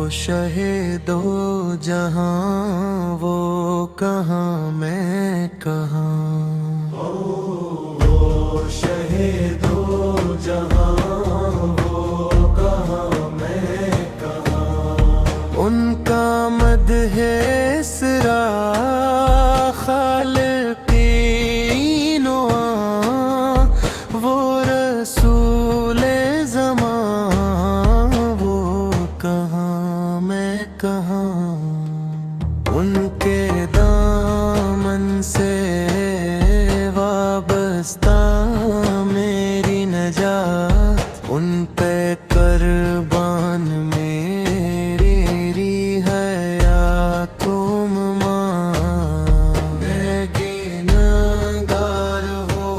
शहे दो जहां वो कहाँ मैं कहाँ। ओ शहे दो जहां वो कहाँ मैं कहाँ। उनका मदहे सिरा खालिक़ी नुआ वो रसूले ज़मां वो कहाँ मैं कहाँ। उनके दामन से वाबस्ता मेरी नजात, उन पे कुर्बान मेरी है तुम माँ। मैं गिनहगार हो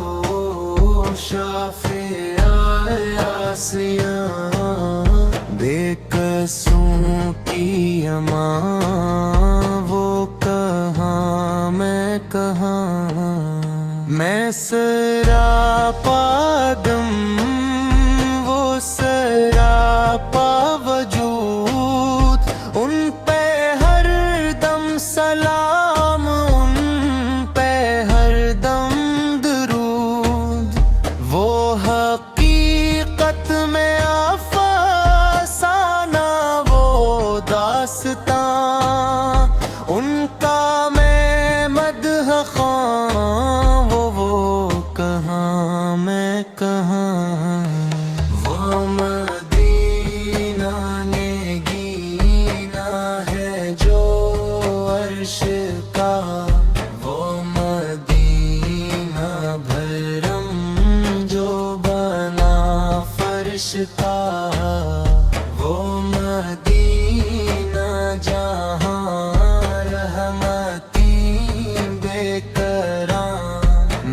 शाफे आसियाँ, बेकसूं की अमां वो कहाँ मैं कहाँ। मैं सरापा गम वो सरापा वजूद, उन पे हर दम सलाम उन पे हर दम दरूद। वो हकीकत में अफसाना वो दास्तां, उनका मैं मदह ख़्वां वो कहाँ मैं कहाँ। वो मदीना ने गीना है जो अर्श का, वो मदीना भरम जो बना फर्श का। वो मदीना जहाँ रहमती बेकरां,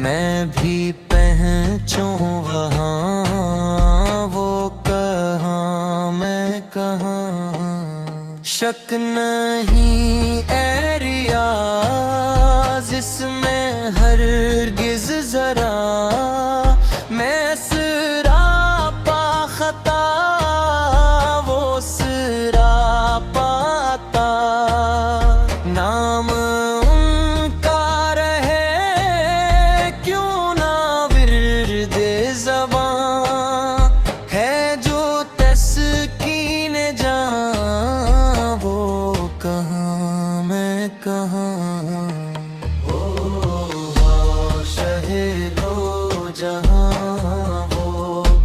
मैं भी पहुँचूं वहाँ वो कहाँ मैं कहाँ। शक नहीं ए रियाज़ इसमें हरगिज़ ज़रा, मैं सरापा खता वो सरापा अता। नाम उनका रहे क्यों ना विर्दे ज़बां, है जो तस्कीन जां वो कहाँ मैं कहाँ। ओ शहे दो जहां वो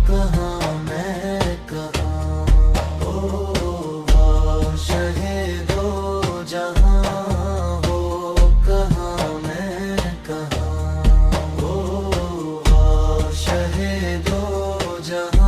कहाँ मैं कहाँ। ओ शहे दो जहां वो कहाँ मैं कहाँ। ओ शहे दो जहां